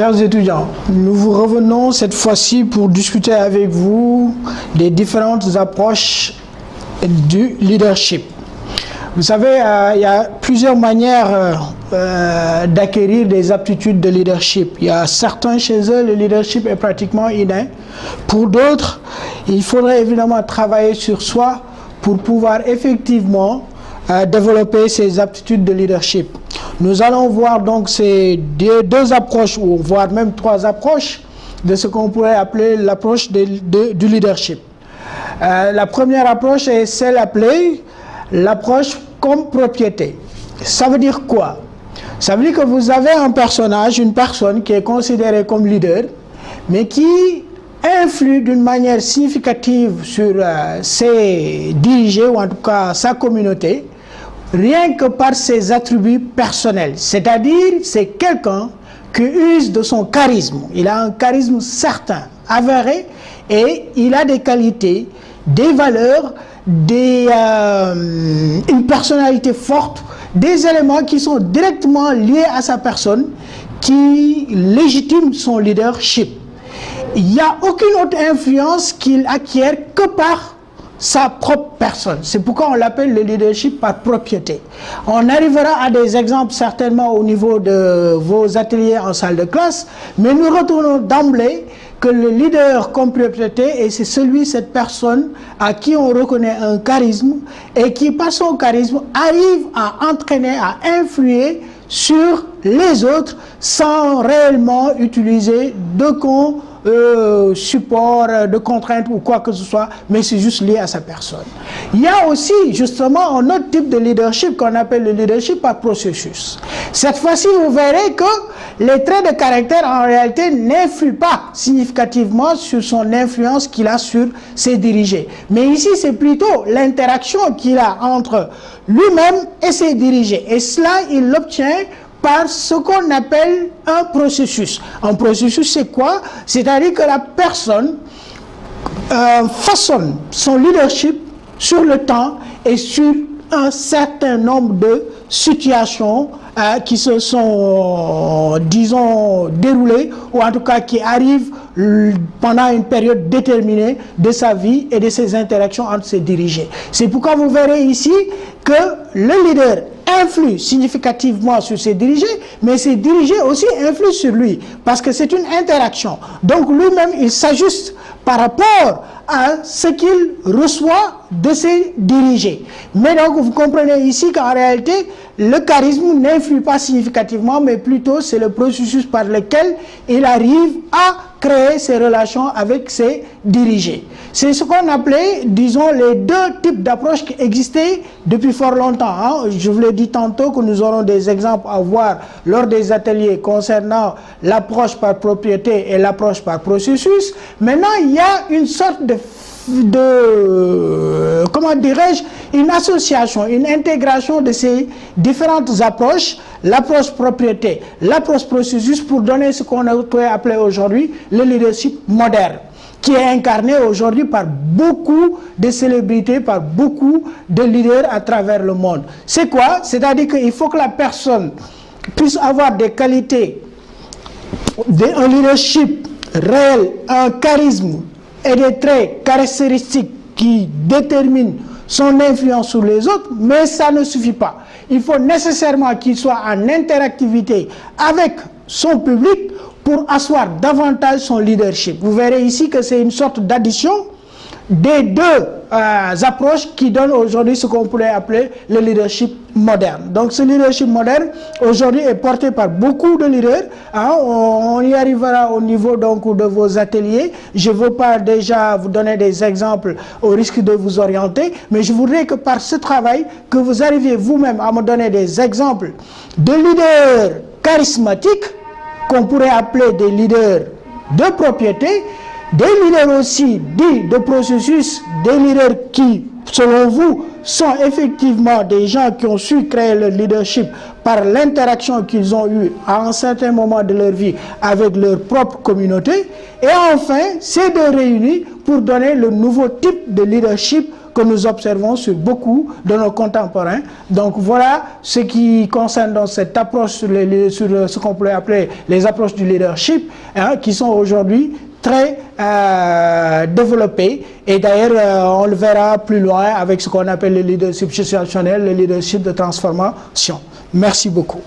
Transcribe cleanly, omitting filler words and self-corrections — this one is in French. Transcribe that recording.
Chers étudiants, nous vous revenons cette fois-ci pour discuter avec vous des différentes approches du leadership. Vous savez, il y a plusieurs manières d'acquérir des aptitudes de leadership. Il y a certains chez eux, le leadership est pratiquement inné. Pour d'autres, il faudrait évidemment travailler sur soi pour pouvoir effectivement développer ces aptitudes de leadership. Nous allons voir donc ces deux approches, ou voire même trois approches, de ce qu'on pourrait appeler l'approche du leadership. La première approche est celle appelée l'approche comme propriété. Ça veut dire quoi? Ça veut dire que vous avez un personnage, une personne qui est considérée comme leader, mais qui influe d'une manière significative sur ses dirigés, ou en tout cas sa communauté, rien que par ses attributs personnels. C'est-à-dire, c'est quelqu'un qui use de son charisme. Il a un charisme certain, avéré, et il a des qualités, des valeurs, une personnalité forte, des éléments qui sont directement liés à sa personne, qui légitiment son leadership. Il n'y a aucune autre influence qu'il acquiert que par sa propre personne. C'est pourquoi on l'appelle le leadership par propriété. On arrivera à des exemples certainement au niveau de vos ateliers en salle de classe, mais nous retournons d'emblée que le leader comme propriété, et c'est cette personne à qui on reconnaît un charisme et qui, par son charisme, arrive à entraîner, à influer sur les autres sans réellement utiliser support, de contraintes ou quoi que ce soit, mais c'est juste lié à sa personne. Il y a aussi justement un autre type de leadership qu'on appelle le leadership par processus. Cette fois-ci, vous verrez que les traits de caractère en réalité n'influent pas significativement sur son influence qu'il a sur ses dirigés. Mais ici, c'est plutôt l'interaction qu'il a entre lui-même et ses dirigés. Et cela, il l'obtient par ce qu'on appelle un processus. Un processus, c'est quoi? C'est-à-dire que la personne façonne son leadership sur le temps et sur un certain nombre de situations qui se sont, disons, déroulées, ou en tout cas qui arrivent pendant une période déterminée de sa vie et de ses interactions entre ses dirigés. C'est pourquoi vous verrez ici que le leader influe significativement sur ses dirigés, mais ses dirigés aussi influent sur lui, parce que c'est une interaction. Donc lui-même, il s'ajuste par rapport à ce qu'il reçoit de ses dirigés. Mais donc, vous comprenez ici qu'en réalité, le charisme n'influe pas significativement, mais plutôt c'est le processus par lequel il arrive à créer ses relations avec ses dirigés. C'est ce qu'on appelait, disons, les deux types d'approches qui existaient depuis fort longtemps. Hein. Je vous l'ai dit tantôt que nous aurons des exemples à voir lors des ateliers concernant l'approche par propriété et l'approche par processus. Maintenant, il y a une sorte de comment dirais-je, une association, une intégration de ces différentes approches, l'approche propriété, l'approche processus, pour donner ce qu'on pourrait appeler aujourd'hui le leadership moderne, qui est incarné aujourd'hui par beaucoup de célébrités, par beaucoup de leaders à travers le monde. C'est quoi? C'est-à-dire qu'il faut que la personne puisse avoir des qualités, un leadership réel, un charisme, et des traits caractéristiques qui déterminent son influence sur les autres, mais ça ne suffit pas. Il faut nécessairement qu'il soit en interactivité avec son public pour asseoir davantage son leadership. Vous verrez ici que c'est une sorte d'addition des deux approches qui donnent aujourd'hui ce qu'on pourrait appeler le leadership moderne. Donc ce leadership moderne aujourd'hui est porté par beaucoup de leaders. Hein, on y arrivera au niveau donc de vos ateliers. Je ne veux pas déjà vous donner des exemples au risque de vous orienter, mais je voudrais que par ce travail, que vous arriviez vous-même à me donner des exemples de leaders charismatiques qu'on pourrait appeler des leaders de propriété, des leaders aussi dits de processus, des leaders qui, selon vous, sont effectivement des gens qui ont su créer le leadership par l'interaction qu'ils ont eue à un certain moment de leur vie avec leur propre communauté. Et enfin, ces deux réunis pour donner le nouveau type de leadership que que nous observons sur beaucoup de nos contemporains. Donc voilà ce qui concerne dans cette approche sur ce qu'on peut appeler les approches du leadership, hein, qui sont aujourd'hui très développées, et d'ailleurs on le verra plus loin avec ce qu'on appelle le leadership situationnel, le leadership de transformation. Merci beaucoup.